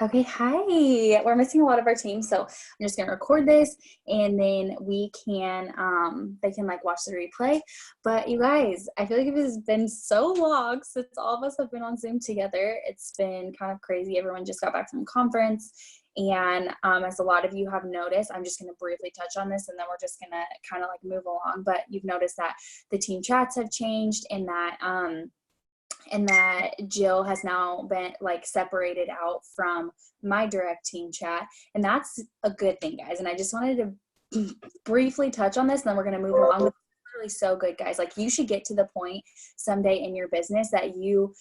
Okay, hi. We're missing a lot of our team, so I'm just gonna record this and then we can they can like watch the replay. But you guys, I feel like it has been so long since all of us have been on Zoom together. It's been kind of crazy. Everyone just got back from conference. And as a lot of you have noticed, I'm just going to briefly touch on this and then we're just going to kind of like move along. But you've noticed that the team chats have changed and that Jill has now been like separated out from my direct team chat. And that's a good thing, guys. And I just wanted to briefly touch on this and then we're going to move along. It's really so good, guys. Like you should get to the point someday in your business that you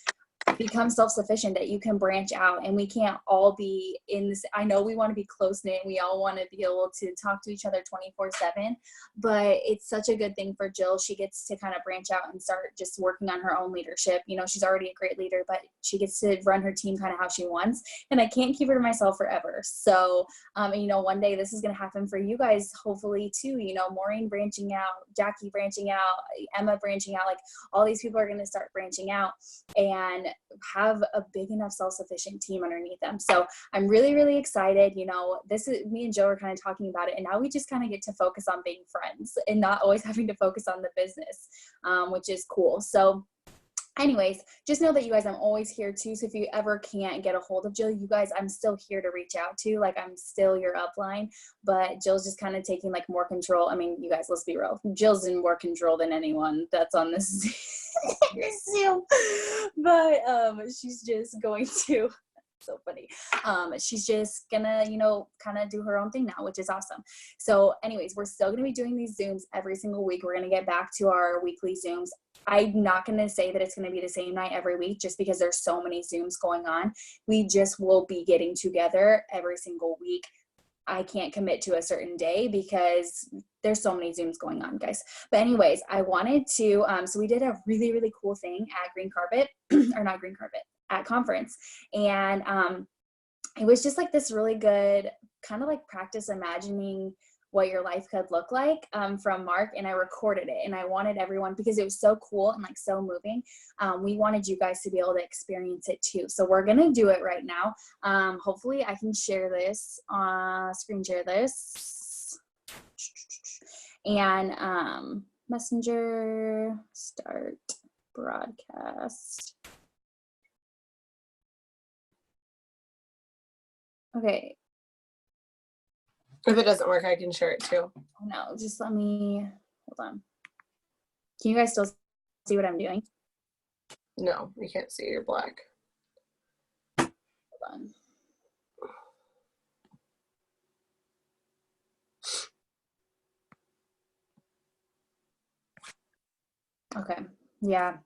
become self-sufficient, that you can branch out, and we can't all be in this. I know we want to be close-knit, we all want to be able to talk to each other 24/7, but it's such a good thing for Jill. She gets to kind of branch out and start just working on her own leadership. You know, she's already a great leader, but she gets to run her team kind of how she wants, and I can't keep her to myself forever. So you know, one day this is going to happen for you guys hopefully too. You know, Maureen branching out, Jackie branching out, Emma branching out, like all these people are going to start branching out and have a big enough self-sufficient team underneath them. So I'm really, really excited. You know, this is me and Joe are kind of talking about it, and now we just kind of get to focus on being friends and not always having to focus on the business, which is cool. So anyways, just know that you guys, I'm always here too. So if you ever can't get a hold of Jill, you guys, I'm still here to reach out to. Like I'm still your upline, but Jill's just kind of taking like more control. I mean, you guys, let's be real. Jill's in more control than anyone that's on this Zoom. But she's just going to, so funny. She's just gonna, you know, kind of do her own thing now, which is awesome. So anyways, we're still gonna be doing these Zooms every single week. We're gonna get back to our weekly Zooms. I'm not gonna say that it's gonna be the same night every week just because there's so many Zooms going on. We just will be getting together every single week. I can't commit to a certain day because there's so many Zooms going on, guys. But anyways, I wanted to, so we did a really, really cool thing at Green Carpet, or not Green Carpet, at conference. And it was just like this really good kind of like practice imagining what your life could look like from Mark, and I recorded it, and I wanted everyone, because it was so cool and like so moving, we wanted you guys to be able to experience it too. So we're gonna do it right now. Hopefully I can share this, screen share this, and Messenger, start broadcast. Okay. If it doesn't work, I can share it too. No, just let me, hold on. Can you guys still see what I'm doing? No, you can't see, you're black. Hold on. Okay, yeah.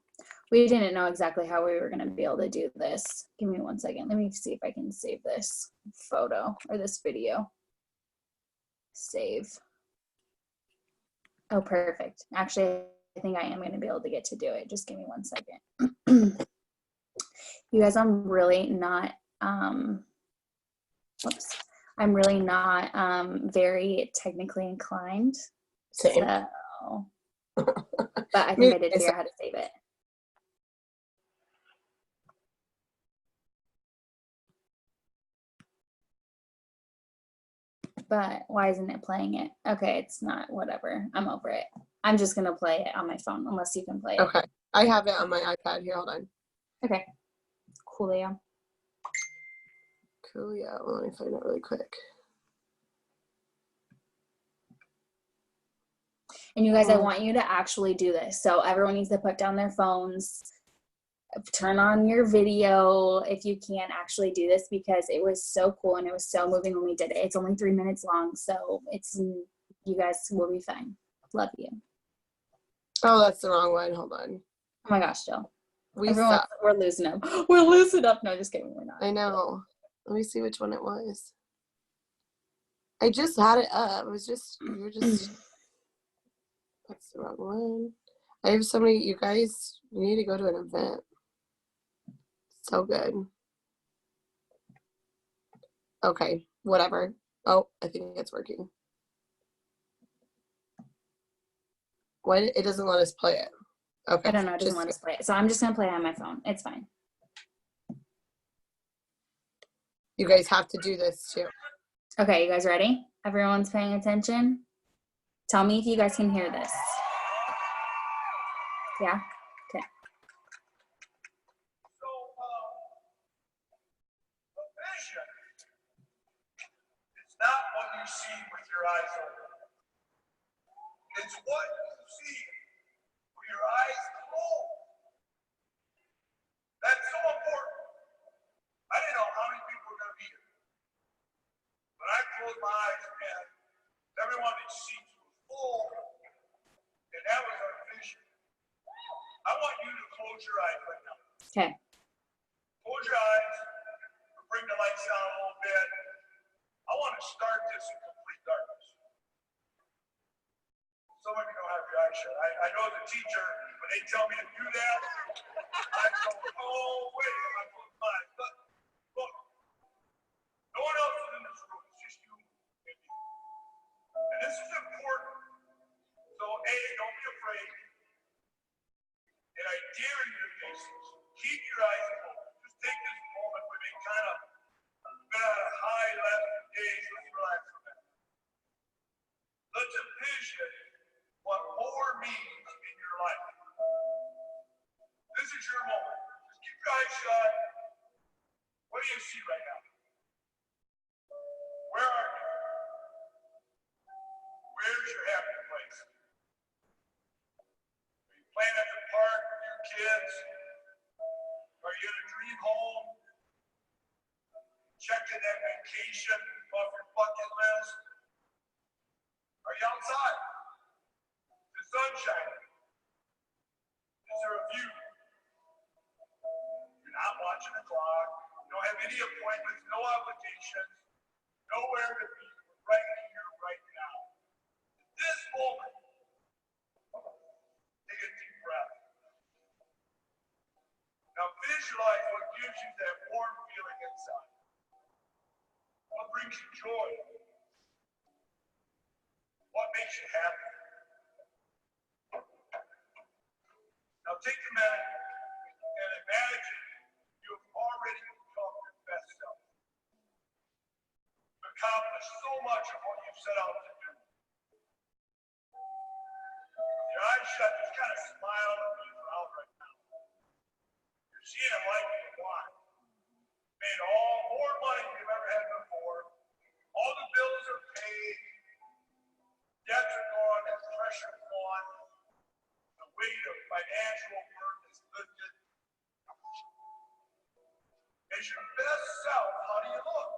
We didn't know exactly how we were gonna be able to do this. Give me 1 second. Let me see if I can save this photo or this video. Save. Oh, perfect. Actually, I think I am gonna be able to get to do it. Just give me 1 second. You guys, I'm really not, whoops. I'm really not very technically inclined. Same. So, but I think I did figure out how to save it. But why isn't it playing it? Okay, it's not, whatever. I'm over it. I'm just gonna play it on my phone unless you can play it. Okay, I have it on my iPad here, hold on. Okay, coolio. Coolio, let me find it really quick. And you guys, I want you to actually do this. So everyone needs to put down their phones, turn on your video if you can actually do this, because it was so cool and it was so moving when we did it. It's only 3 minutes long, so it's, you guys will be fine. Love you. Oh, that's the wrong one. Hold on. Oh my gosh, Jill. We're losing up. We're losing up. No, just kidding. We're not. I know. Let me see which one it was. I just had it up. It was just, you were just, that's the wrong one. I have so many, you guys, you need to go to an event. So good. Okay, whatever. Oh, I think it's working. Why it doesn't let us play it? Okay. I don't know. It doesn't let us play it. So I'm just going to play it on my phone. It's fine. You guys have to do this too. Okay, you guys ready? Everyone's paying attention? Tell me if you guys can hear this. Yeah? Okay. So, a vision is not what you see with your eyes open. It's what you see with your eyes closed. That's so important. I didn't know how many people were going to be here. But I closed my eyes, and everyone that seats was full, and that was our vision. I want you to close your eyes right now. Okay. Close your eyes, bring the lights down a little bit. I want to start this in complete darkness. Some of you don't have your eyes shut. I know as a teacher, when they tell me to do that, I go, oh, wait, I close my eyes. But look, no one else is in this room. It's just you and me. And this is important. So, A, don't be afraid. And I dare you to face this. Keep your eyes closed. Just take this moment. We've been kind of been on a high last few days. Let's relax a bit. Let's envision what more means in your life. This is your moment. Just keep your eyes shut. What do you see right now? Where are you? Where's your happy place? Are you playing at the park with your kids? Are you in a dream home? Checking that vacation off your bucket list? Are you outside? Is the sun shining? Is there a view? You're not watching the clock. You don't have any appointments, no obligations, nowhere to be. Right here, right now. This moment, take a deep breath. Now visualize what gives you that warm feeling inside. What brings you joy? What makes you happy? Now take a minute and imagine you have already become your best self. You've accomplished so much of what you've set out to do. With your eyes shut, just kind of smile at me out right now. You're seeing a life you want. Made more money than you've ever had before. All the bills are paid. Debts are gone. That pressure is gone. The weight of financial burden is lifted. As your best self, how do you look?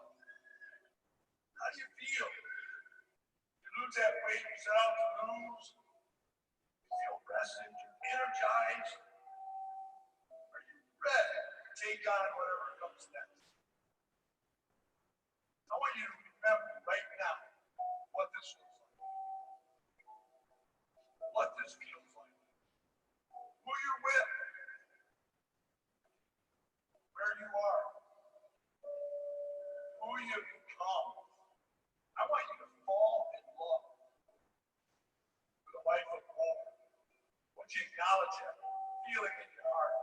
How do you feel? You lose that weight you set out to lose. You feel rested. You're energized. Are you ready to take on whatever comes next? I want you to remember right now what this looks like. What this feels like. Who you're with. Where you are. Who you've become. I want you to fall in love with the life of hope. Once you acknowledge that feeling in your heart.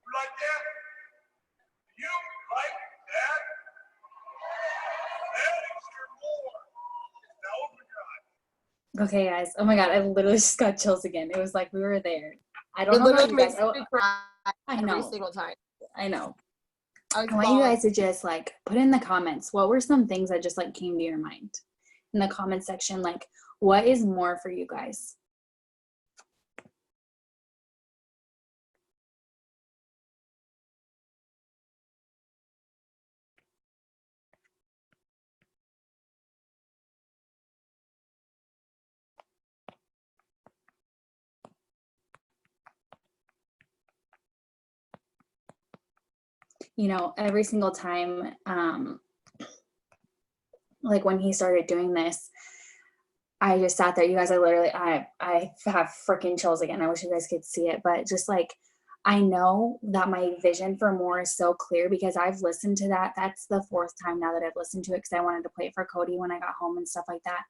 You like that? You like that? That is your more. Now open your eyes. Okay, guys. Oh my God, I literally just got chills again. It was like we were there. I don't It know about literally you makes guys. me cry I every know. single time. I know. I I want you guys to just like put in the comments what were some things that just like came to your mind in the comment section. Like, what is more for you guys? You know, every single time, like when he started doing this, I just sat there. You guys, I have freaking chills again. I wish you guys could see it, but just like, I know that my vision for more is so clear because I've listened to that. That's the fourth time now that I've listened to it because I wanted to play it for Cody when I got home and stuff like that.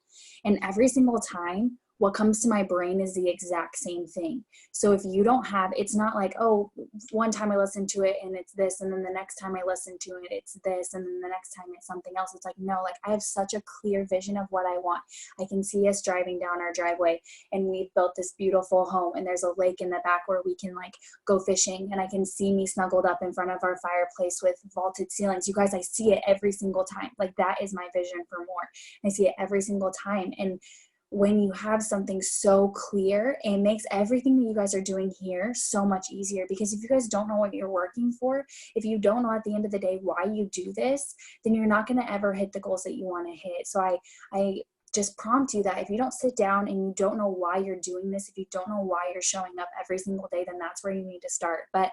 And every single time, what comes to my brain is the exact same thing. So if you don't have, it's not like, oh, one time I listen to it and it's this, and then the next time I listen to it, it's this, and then the next time it's something else. It's like, no, like I have such a clear vision of what I want. I can see us driving down our driveway and we've built this beautiful home and there's a lake in the back where we can like go fishing, and I can see me snuggled up in front of our fireplace with vaulted ceilings. You guys, I see it every single time. Like that is my vision for more. I see it every single time. And when you have something so clear, it makes everything that you guys are doing here so much easier. Because if you guys don't know what you're working for, if you don't know at the end of the day why you do this, then you're not going to ever hit the goals that you want to hit. So I just prompt you that if you don't sit down and you don't know why you're doing this, if you don't know why you're showing up every single day, then that's where you need to start. But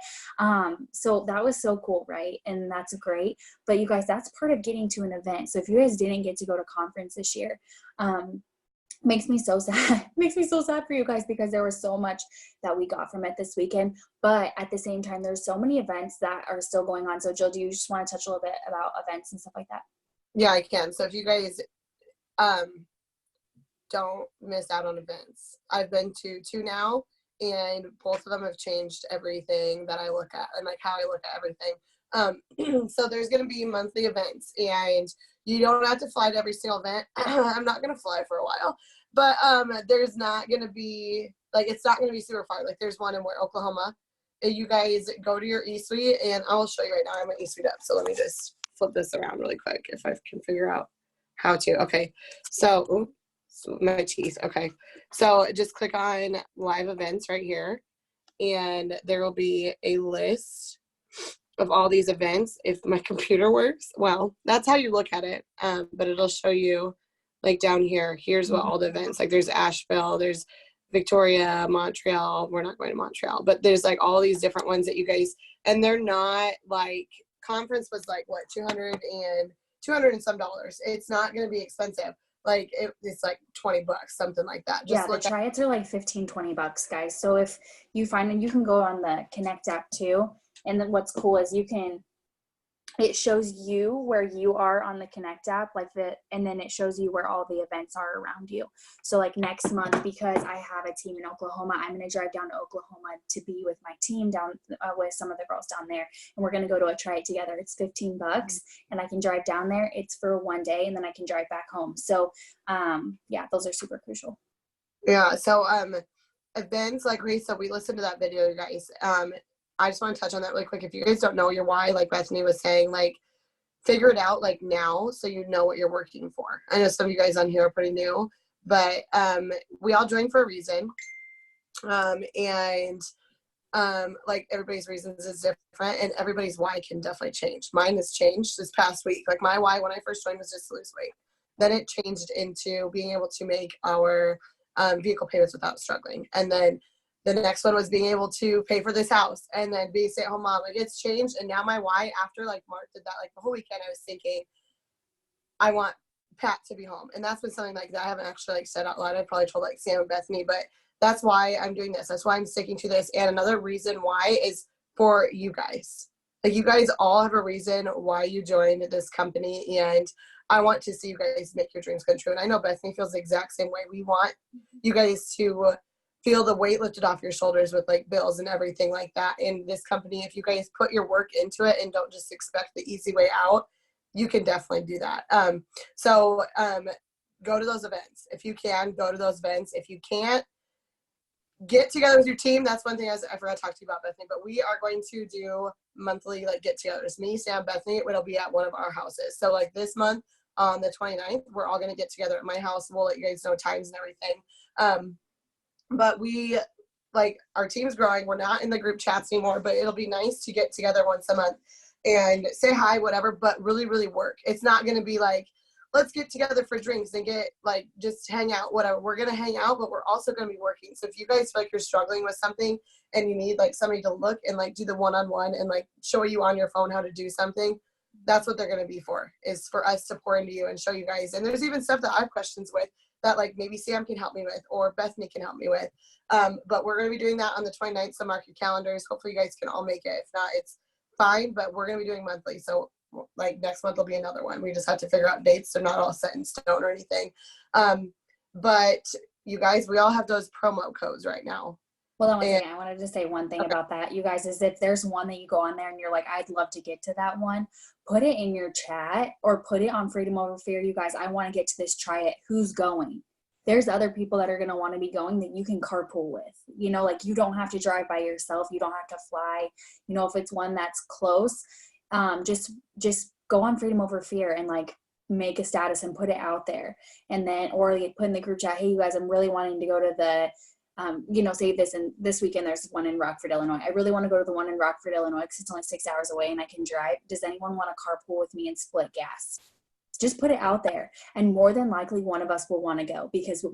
so that was so cool, right? And that's great. But you guys, that's part of getting to an event. So if you guys didn't get to go to conference this year, makes me so sad. Makes me so sad for you guys, because there was so much that we got from it this weekend. But at the same time, there's so many events that are still going on. So Jill, do you just want to touch a little bit about events and stuff like that? Yeah, I can. So if you guys don't miss out on events, I've been to 2 now, and both of them have changed everything that I look at and like how I look at everything. So there's going to be monthly events, and you don't have to fly to every single event. I'm not going to fly for a while, but there's not going to be like, it's not going to be super far. Like there's one in Oklahoma. You guys go to your eSuite, and I'll show you right now. I'm an eSuite up. So let me just flip this around really quick if I can figure out how to. Okay. So my teeth. Okay. So just click on live events right here, and there will be a list of all these events. If my computer works, well, that's how you look at it. But it'll show you like down here, here's what all the events, like there's Asheville, there's Victoria, Montreal. We're not going to Montreal, but there's like all these different ones that you guys, and they're not like, conference was like what, 200 and some dollars. It's not going to be expensive. Like it's like $20, something like that. Just yeah, the triads are like $15-20, guys. So if you find, and you can go on the Connect app too. And then what's cool is it shows you where you are on the Connect app, and then it shows you where all the events are around you. So like next month, because I have a team in Oklahoma, I'm going to drive down to Oklahoma to be with my team down with some of the girls down there. And we're going to go to a Try It Together. It's $15 and I can drive down there. It's for one day and then I can drive back home. So yeah, those are super crucial. Yeah. So events, like we said, we listened to that video, you guys. I just want to touch on that really quick. If you guys don't know your why, like Bethany was saying, like figure it out like now so you know what you're working for. I know some of you guys on here are pretty new, but we all joined for a reason. And like everybody's reasons is different, and everybody's why can definitely change. Mine has changed this past week. Like my why when I first joined was just to lose weight. Then it changed into being able to make our vehicle payments without struggling. And then the next one was being able to pay for this house, and then be a stay-at-home mom. Like it's changed. And now my why, after like Mark did that, like the whole weekend, I was thinking, I want Pat to be home. And that's been something like that I haven't actually like said out loud. I probably told like Sam and Bethany, but that's why I'm doing this. That's why I'm sticking to this. And another reason why is for you guys. Like you guys all have a reason why you joined this company, and I want to see you guys make your dreams come true. And I know Bethany feels the exact same way. We want you guys to feel the weight lifted off your shoulders with like bills and everything like that in this company. If you guys put your work into it and don't just expect the easy way out, you can definitely do that. So go to those events. If you can, go to those events. If you can't, get together with your team. That's one thing I forgot to talk to you about, Bethany, but we are going to do monthly like get-togethers. Me, Sam, Bethany, it'll be at one of our houses. So like this month on the 29th, we're all going to get together at my house. We'll let you guys know times and everything. But we, like, our team's growing. We're not in the group chats anymore, but it'll be nice to get together once a month and say hi, whatever, but really, really work. It's not going to be like, let's get together for drinks and get, like, just hang out, whatever. We're going to hang out, but we're also going to be working. So if you guys feel like you're struggling with something and you need, like, somebody to look and, like, do the one-on-one and, like, show you on your phone how to do something, that's what they're going to be for, is for us to pour into you and show you guys. And there's even stuff that I have questions with that like maybe Sam can help me with or Bethany can help me with. But we're going to be doing that on the 29th, so mark your calendars. Hopefully you guys can all make it. If not, it's fine, but we're going to be doing monthly. So like next month will be another one. We just have to figure out dates. They're not all set in stone or anything. But you guys, we all have those promo codes right now. Hold on one second. I wanted to say one thing about that, you guys, is if there's one that you go on there and you're like, I'd love to get to that one, put it in your chat or put it on Freedom Over Fear. You guys, I want to get to this, try it. Who's going? There's other people that are going to want to be going that you can carpool with. You know, like you don't have to drive by yourself. You don't have to fly. You know, if it's one that's close, just go on Freedom Over Fear and like make a status and put it out there. And then, or like put in the group chat, hey, you guys, I'm really wanting to go to the you know, say this weekend, there's one in Rockford, Illinois. I really want to go to the one in Rockford, Illinois, because it's only 6 hours away and I can drive. Does anyone want to carpool with me and split gas? Just put it out there. And more than likely, one of us will want to go because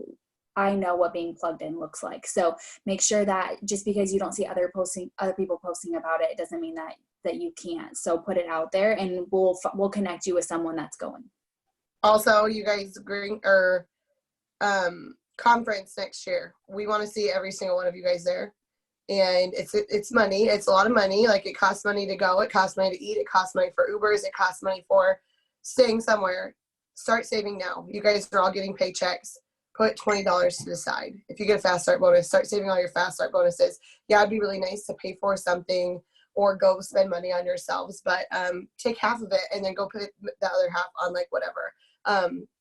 I know what being plugged in looks like. So make sure that just because you don't see other people posting about it, it doesn't mean that you can't. So put it out there and we'll connect you with someone that's going. Also, you guys agree or conference next year. We want to see every single one of you guys there. And it's money. It's a lot of money. Like it costs money to go. It costs money to eat. It costs money for Ubers. It costs money for staying somewhere. Start saving now. You guys are all getting paychecks. Put $20 to the side. If you get a fast start bonus, start saving all your fast start bonuses. Yeah, it'd be really nice to pay for something or go spend money on yourselves, but take half of it and then go put the other half on like whatever.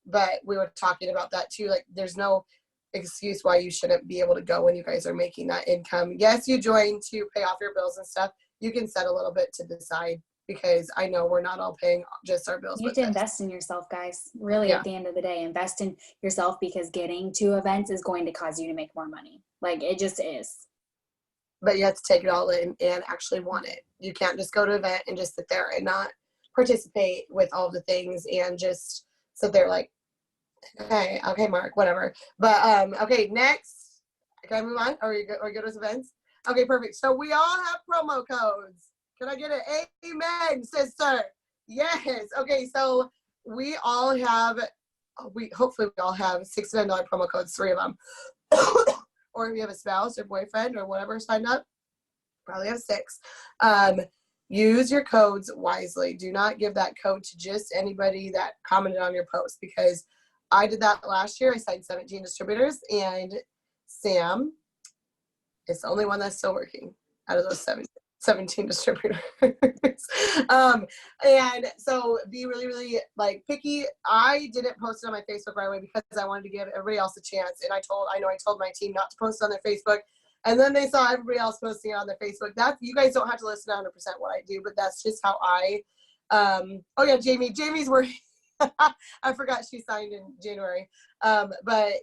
But we were talking about that too. Like there's no excuse why you shouldn't be able to go when you guys are making that income. Yes, you join to pay off your bills and stuff. You can set a little bit to the side because I know we're not all paying just our bills. You have to invest in yourself, guys. Really, at the end of the day, invest in yourself because getting to events is going to cause you to make more money. Like it just is. But you have to take it all in and actually want it. You can't just go to an event and just sit there and not participate with all the things and just sit there like, okay, Mark, whatever. But okay, next. Can I move on? Are we good with events? Okay, perfect. So we all have promo codes. Can I get an amen, sister? Yes. Okay, so we all have. Hopefully we all have $6 promo codes, 3 of them. Or if you have a spouse or boyfriend or whatever signed up, probably have 6. Use your codes wisely. Do not give that code to just anybody that commented on your post because I did that last year. I signed 17 distributors and Sam is the only one that's still working out of those 17 distributors. And so be really, really like picky. I didn't post it on my Facebook right away because I wanted to give everybody else a chance. And I told my team not to post it on their Facebook. And then they saw everybody else posting it on their Facebook. You guys don't have to listen to 100% what I do, but that's just how oh yeah, Jamie's working. I forgot she signed in January. But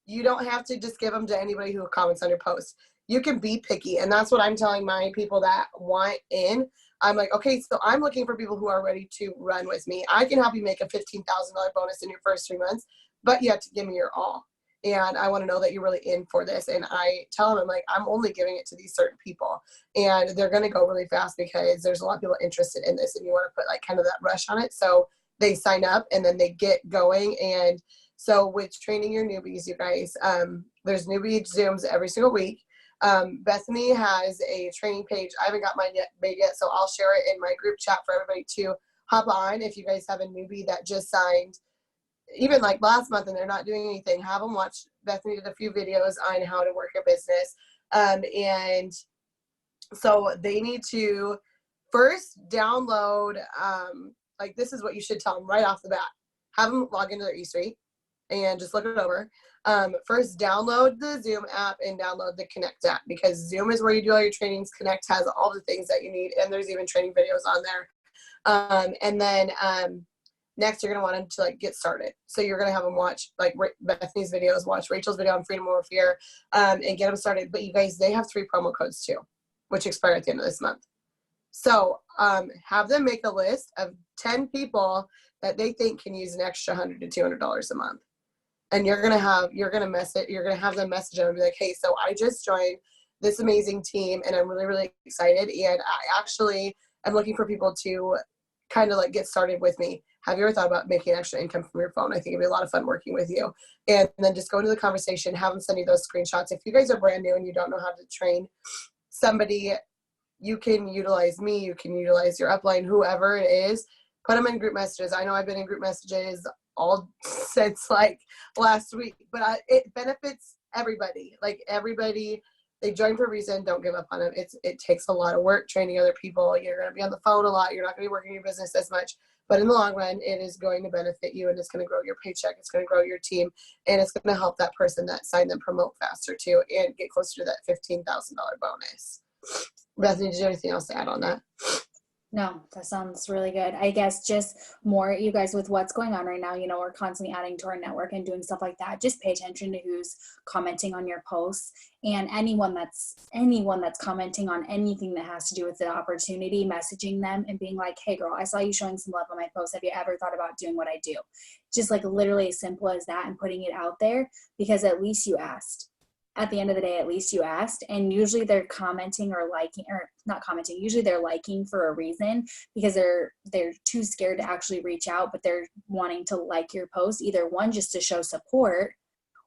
you don't have to just give them to anybody who comments on your post. You can be picky. And that's what I'm telling my people that want in. I'm like, okay, so I'm looking for people who are ready to run with me. I can help you make a $15,000 bonus in your first 3 months, but you have to give me your all. And I want to know that you're really in for this. And I tell them, I'm like, I'm only giving it to these certain people. And they're going to go really fast because there's a lot of people interested in this and you want to put like kind of that rush on it. So they sign up and then they get going. And so with training your newbies, you guys, there's newbie Zooms every single week. Bethany has a training page. I haven't got mine made yet, so I'll share it in my group chat for everybody to hop on. If you guys have a newbie that just signed, even like last month, and they're not doing anything, have them watch. Bethany did a few videos on how to work your business. And so they need to first download, like this is what you should tell them right off the bat. Have them log into their eSuite and just look it over. First, download the Zoom app and download the Connect app because Zoom is where you do all your trainings. Connect has all the things that you need, and there's even training videos on there. And then next, you're going to want them to like get started. So you're going to have them watch like Bethany's videos, watch Rachel's video on Freedom Over Fear, and get them started. But you guys, they have 3 promo codes too, which expire at the end of this month. So have them make a list of 10 people that they think can use an extra $100 to $200 a month. And you're gonna have them message them and be like, hey, so I just joined this amazing team and I'm really, really excited. And I actually am looking for people to kind of like get started with me. Have you ever thought about making extra income from your phone? I think it'd be a lot of fun working with you. And then just go into the conversation, have them send you those screenshots. If you guys are brand new and you don't know how to train somebody, you can utilize me, you can utilize your upline, whoever it is, put them in group messages. I know I've been in group messages all since like last week, but it benefits everybody, they join for a reason. Don't give up on them. It takes a lot of work training other people. You're going to be on the phone a lot. You're not going to be working your business as much, but in the long run, it is going to benefit you, and it's going to grow your paycheck. It's going to grow your team, and it's going to help that person that signed them promote faster too, and get closer to that $15,000 bonus. Bethany, did you have anything else to add on that? No, that sounds really good. I guess just more, you guys, with what's going on right now, you know, we're constantly adding to our network and doing stuff like that. Just pay attention to who's commenting on your posts, and anyone that's commenting on anything that has to do with the opportunity, messaging them and being like, hey girl, I saw you showing some love on my post. Have you ever thought about doing what I do? Just like literally as simple as that, and putting it out there, because at least you asked. At the end of the day, at least you asked. And usually they're commenting or liking, or not commenting, usually they're liking for a reason, because they're too scared to actually reach out, but they're wanting to like your post, either one, just to show support,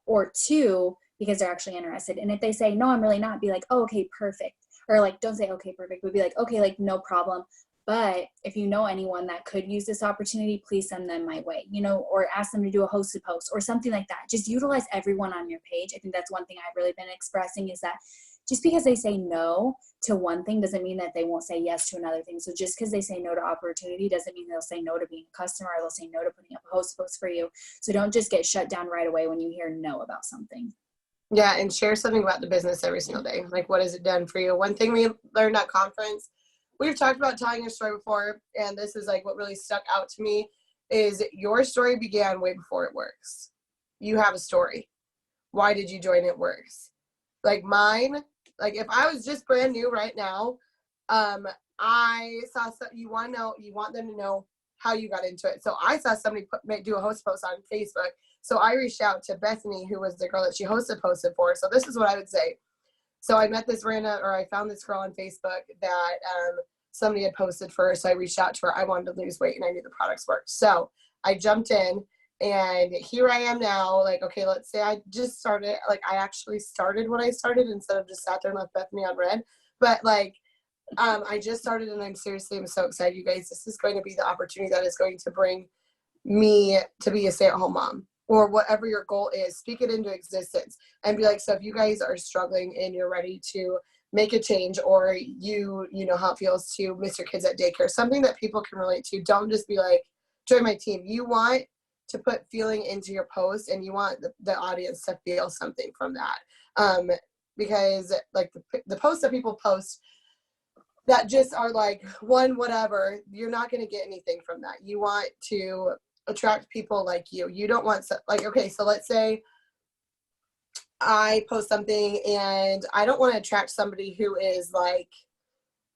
or two, because they're actually interested. And if they say, no, I'm really not, be like, oh, okay, perfect. Or like, don't say, okay, perfect, but be like, okay, like no problem. But if you know anyone that could use this opportunity, please send them my way, you know, or ask them to do a hosted post or something like that. Just utilize everyone on your page. I think that's one thing I've really been expressing, is that just because they say no to one thing doesn't mean that they won't say yes to another thing. So just because they say no to opportunity doesn't mean they'll say no to being a customer, or they'll say no to putting up a hosted post for you. So don't just get shut down right away when you hear no about something. Yeah, and share something about the business every single day. Like, what has it done for you? One thing we learned at conference, we've talked about telling your story before, and this is like what really stuck out to me, is your story began way before it works. You have a story. Why did you join It Works? Like mine, like if I was just brand new right now, I saw you want them to know how you got into it. So I saw somebody do a host post on Facebook. So I reached out to Bethany, who was the girl that she posted for. So this is what I would say. So I met I found this girl on Facebook that somebody had posted for her. So I reached out to her. I wanted to lose weight and I knew the products worked. So I jumped in, and here I am now. Like, okay, let's say I just started, like I actually started when I started instead of just sat there and left Bethany on red. But like, I just started, and I'm so excited, you guys. This is going to be the opportunity that is going to bring me to be a stay-at-home mom, or whatever your goal is. Speak it into existence and be like, so if you guys are struggling and you're ready to make a change, or you know how it feels to miss your kids at daycare, something that people can relate to, don't just be like, join my team. You want to put feeling into your post, and you want the audience to feel something from that. Because like the posts that people post that just are like one whatever, you're not going to get anything from that. You want to attract people like you. You don't want okay, so let's say I post something and I don't want to attract somebody who is like,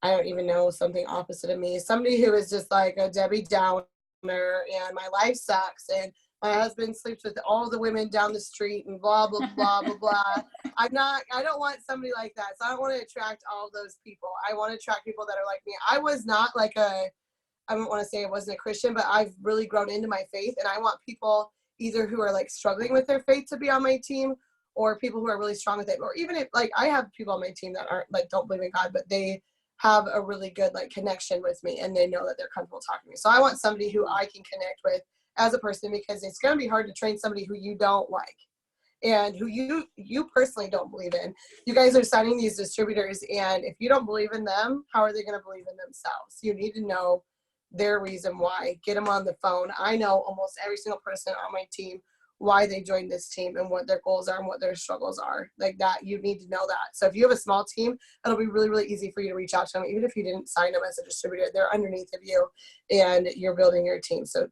I don't even know, something opposite of me. Somebody who is just like a Debbie Downer, and my life sucks, and my husband sleeps with all the women down the street, and blah, blah, blah, blah, blah. I don't want somebody like that. So I don't want to attract all those people. I want to attract people that are like me. I was not like I don't want to say I wasn't a Christian, but I've really grown into my faith, and I want people either who are like struggling with their faith to be on my team, or people who are really strong with it. Or even if like I have people on my team that aren't like, don't believe in God, but they have a really good like connection with me, and they know that they're comfortable talking to me. So I want somebody who I can connect with as a person, because it's going to be hard to train somebody who you don't like and who you personally don't believe in. You guys are signing these distributors, and if you don't believe in them, how are they going to believe in themselves? You need to know their reason why. Get them on the phone. I know almost every single person on my team, why they joined this team and what their goals are and what their struggles are. Like that, you need to know that. So if you have a small team, it'll be really, really easy for you to reach out to them. Even if you didn't sign them as a distributor, they're underneath of you and you're building your team. So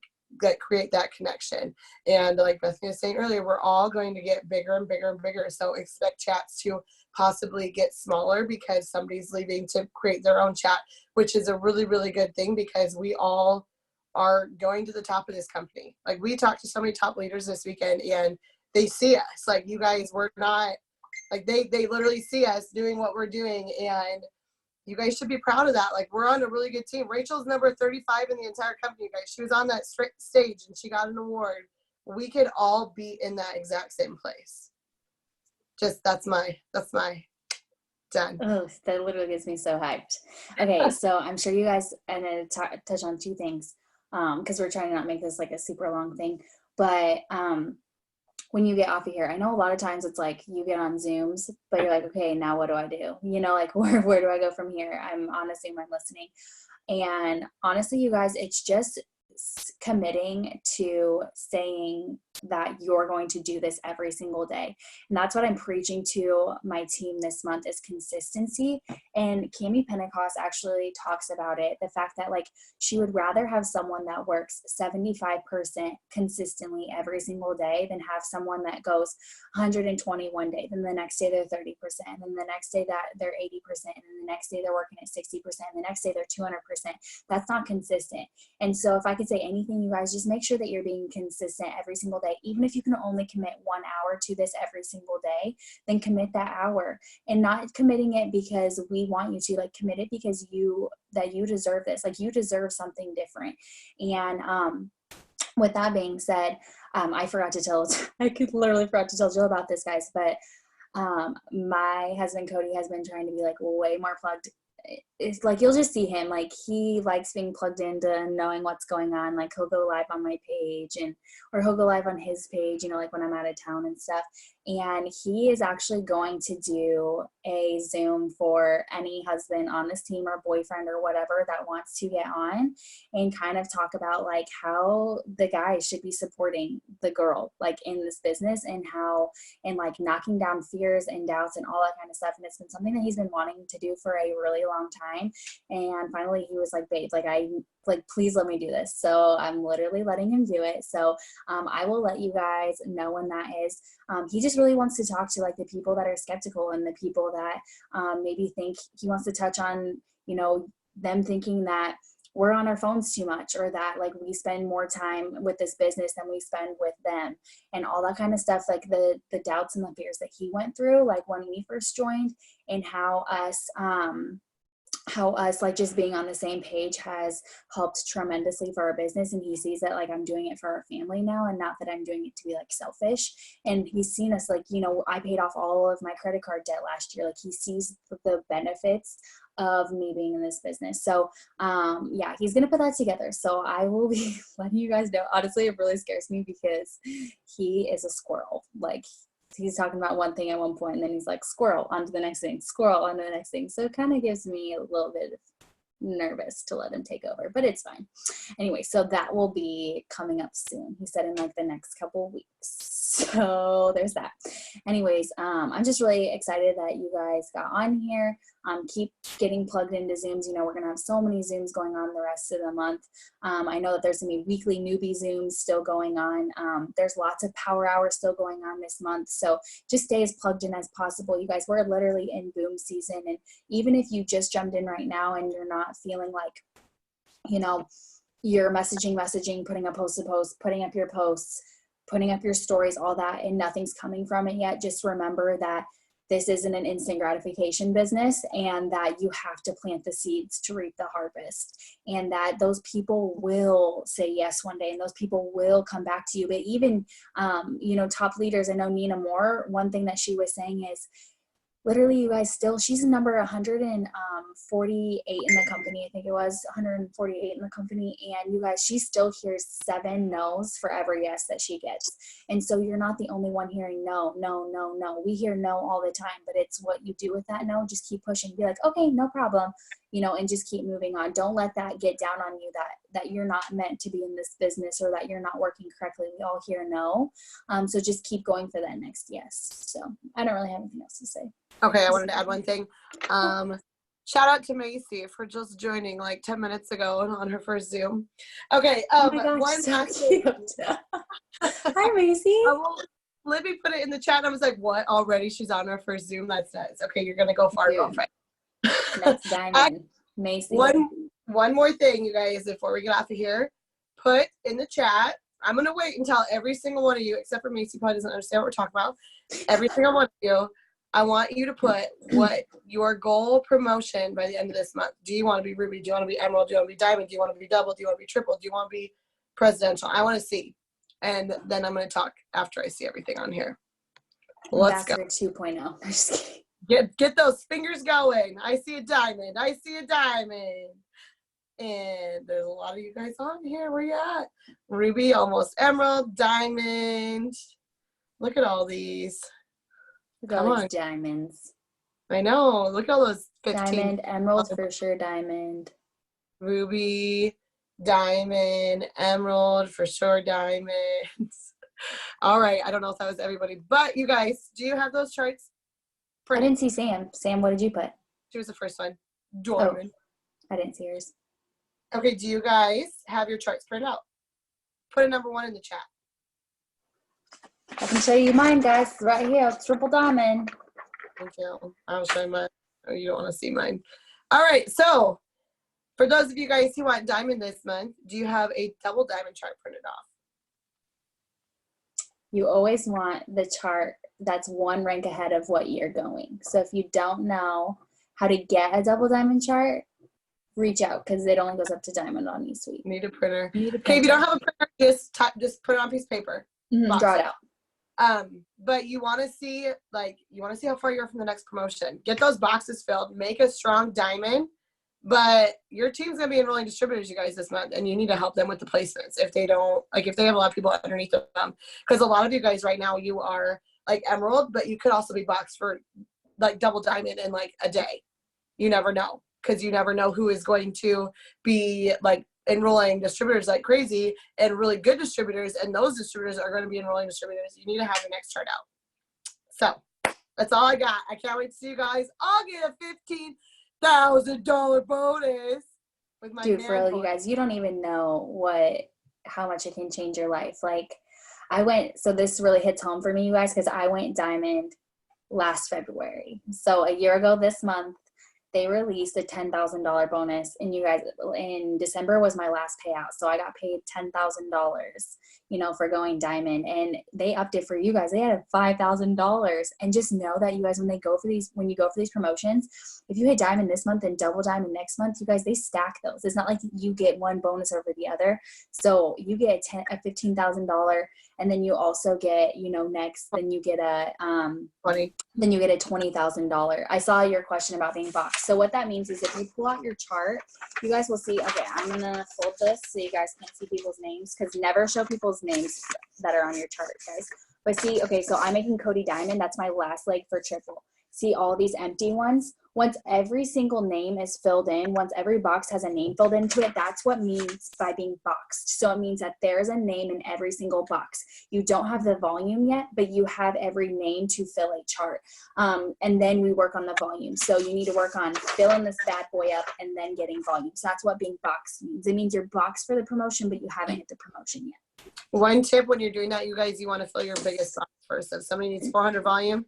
create that connection. And like Bethany was saying earlier, we're all going to get bigger and bigger and bigger. So expect chats to possibly get smaller because somebody's leaving to create their own chat, which is a really, really good thing, because we all are going to the top of this company. Like we talked to so many top leaders this weekend, and they see us. Like, you guys, we're not like, they literally see us doing what we're doing, and you guys should be proud of that. Like, we're on a really good team. Rachel's number 35 in the entire company, you guys. She was on that stage and she got an award. We could all be in that exact same place. Just that's my done. Oh, that literally gets me so hyped. Okay, so I'm sure you guys, I'm going to touch on two things, because we're trying to not make this like a super long thing. But when you get off of here. I know a lot of times it's like you get on Zooms, but you're like, okay, now what do I do? You know, like where do I go from here? I'm on a Zoom, I'm listening. And honestly, you guys, it's just committing to saying that you're going to do this every single day. And that's what I'm preaching to my team this month is consistency. And Cami Pentecost actually talks about it. The fact that like she would rather have someone that works 75% consistently every single day than have someone that goes 120 one day, then the next day they're 30%, and then the next day that they're 80%, and then the next day they're working at 60%, and the next day they're 200%. That's not consistent. And so if I could say anything, you guys, just make sure that you're being consistent every single day. Even if you can only commit 1 hour to this every single day, then commit that hour, and not committing it because we want you to, like commit it because you deserve this. Like you deserve something different. And with that being said, I forgot to tell, I could literally forgot to tell Jill about this, guys, but my husband Cody has been trying to be like way more plugged. It's like you'll just see him, like he likes being plugged into knowing what's going on. Like he'll go live on my page or he'll go live on his page, you know, like when I'm out of town and stuff. And he is actually going to do a Zoom for any husband on this team or boyfriend or whatever that wants to get on and kind of talk about like how the guy should be supporting the girl like in this business, and how, and like knocking down fears and doubts and all that kind of stuff. And it's been something that he's been wanting to do for a really long time. And finally he was like, babe, like please let me do this. So I'm literally letting him do it. So I will let you guys know when that is. He just really wants to talk to like the people that are skeptical and the people that maybe think he wants to touch on, you know, them thinking that we're on our phones too much, or that like we spend more time with this business than we spend with them, and all that kind of stuff. Like the doubts and the fears that he went through, like when we first joined, and how us like just being on the same page has helped tremendously for our business. And he sees that like I'm doing it for our family now, and not that I'm doing it to be like selfish. And he's seen us, like, you know, I paid off all of my credit card debt last year. Like he sees the benefits of me being in this business. So yeah, he's gonna put that together. So I will be letting you guys know. Honestly, it really scares me because he is a squirrel. Like he's talking about one thing at one point, and then he's like squirrel onto the next thing, squirrel onto the next thing. So it kind of gives me a little bit nervous to let him take over, but it's fine. Anyway, so that will be coming up soon. He said in like the next couple of weeks. So there's that. Anyways, I'm just really excited that you guys got on here. Keep getting plugged into Zooms. You know, we're gonna have so many Zooms going on the rest of the month. I know that there's gonna be weekly newbie Zooms still going on. There's lots of power hours still going on this month. So just stay as plugged in as possible. You guys, we're literally in boom season. And even if you just jumped in right now and you're not feeling like, you know, you're messaging, putting up post to post, putting up your posts, putting up your stories, all that, and nothing's coming from it yet, just remember that this isn't an instant gratification business, and that you have to plant the seeds to reap the harvest, and that those people will say yes one day, and those people will come back to you. But even, you know, top leaders, I know Nina Moore, one thing that she was saying is, literally, you guys, still, she's number 148 in the company. I think it was 148 in the company. And you guys, she still hears 7 no's for every yes that she gets. And so you're not the only one hearing no, no, no, no. We hear no all the time, but it's what you do with that no. Just keep pushing. Be like, okay, no problem, you know, and just keep moving on. Don't let that get down on you that you're not meant to be in this business, or that you're not working correctly. We all hear no. So just keep going for that next yes. So I don't really have anything else to say. Okay, I wanted to add one thing. Shout out to Macy for just joining like 10 minutes ago and on her first Zoom. Okay, Oh my gosh, so cute. Hi, Macy. Libby put it in the chat, and I was like, what? Already she's on her first Zoom? That's nuts. Okay, you're going to go far, go fast. Next diamond, Macy. One more thing, you guys, before we get off of here. Put in the chat, I'm going to wait until every single one of you, except for Macy, probably doesn't understand what we're talking about. Every single one of you, I want you to put what your goal promotion by the end of this month. Do you want to be Ruby? Do you want to be Emerald? Do you want to be Diamond? Do you want to be Double? Do you want to be Triple? Do you want to be Presidential? I want to see. And then I'm going to talk after I see everything on here. Let's go. 2.0. I'm just kidding. Get those fingers going. I see a diamond. I see a diamond. And there's a lot of you guys on here. Where you at? Ruby, almost Emerald, Diamond. Look at all these. Look at Come all on. these diamonds. I know. Look at all those 15. Diamond, emerald for sure, diamond. Ruby, diamond, emerald, for sure diamonds. All right. I don't know if that was everybody, but you guys, do you have those charts? I didn't see Sam. Sam, what did you put? She was the first one. Diamond. I didn't see yours. Okay. Do you guys have your charts printed out? Put a number 1 in the chat. I can show you mine, guys. It's right here. Triple diamond. Thank you. I'll show you mine. Oh, you don't want to see mine. All right. So for those of you guys who want diamond this month, do you have a double diamond chart printed off? You always want the chart that's one rank ahead of what you're going. So if you don't know how to get a double diamond chart, reach out because it only goes up to diamond on eSuite. Need a printer. You need a Okay, if you don't printer. have a printer, just put it on a piece of paper. Draw it out. But you want to see how far you are from the next promotion. Get those boxes filled. Make a strong diamond. But your team's gonna be enrolling distributors, you guys, this month, and you need to help them with the placements if they don't, like, if they have a lot of people underneath them, because a lot of you guys right now, you are like emerald, but you could also be boxed for like double diamond in like a day. You never know, because you never know who is going to be like enrolling distributors like crazy, and really good distributors, and those distributors are going to be enrolling distributors. You need to have your next chart out. So that's all I got. I can't wait to see you guys. I'll get a $15,000 bonus with my Dude, for real, you bonus. guys, you don't even know how much it can change your life. Like, so this really hits home for me, you guys, because I went diamond last February. So a year ago this month, they released a $10,000 bonus, and you guys, in December was my last payout. So I got paid $10,000, for going diamond, and they upped it for you guys. They had $5,000, and just know that you guys, when you go for these promotions, if you hit diamond this month and double diamond next month, you guys, they stack those. It's not like you get one bonus over the other. So you get a $15,000, and then you also get, next, then you get a 20. Then you get a $20,000. I saw your question about being boxed. So what that means is if you pull out your chart, you guys will see, okay, I'm going to fold this so you guys can't see people's names, because never show people's names that are on your chart, guys. But see, okay, so I'm making Cody Diamond. That's my last leg for triple. See all these empty ones? Once every single name is filled in, once every box has a name filled into it, that's what means by being boxed. So it means that there's a name in every single box. You don't have the volume yet, but you have every name to fill a chart. And then we work on the volume. So you need to work on filling this bad boy up and then getting volume. So that's what being boxed means. It means you're boxed for the promotion, but you haven't hit the promotion yet. One tip when you're doing that, you guys, you want to fill your biggest box first. If somebody needs 400 volume,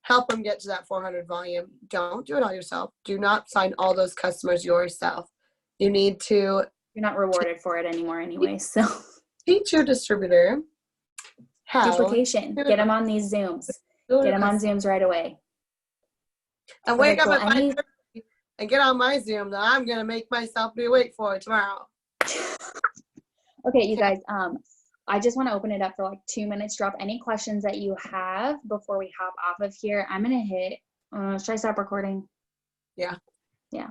help them get to that 400 volume. Don't do it all yourself. Do not sign all those customers yourself. You need to. You're not rewarded for it anymore anyway. So teach your distributor how. Duplication. Get them on these Zooms. Get them on Zooms right away. And wake up at 5:30 and get on my Zoom that I'm going to make myself be awake for tomorrow. Okay, you guys, I just want to open it up for like 2 minutes. Drop any questions that you have before we hop off of here. I'm going to hit, should I stop recording? Yeah. Yeah.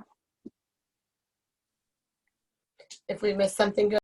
If we miss something good.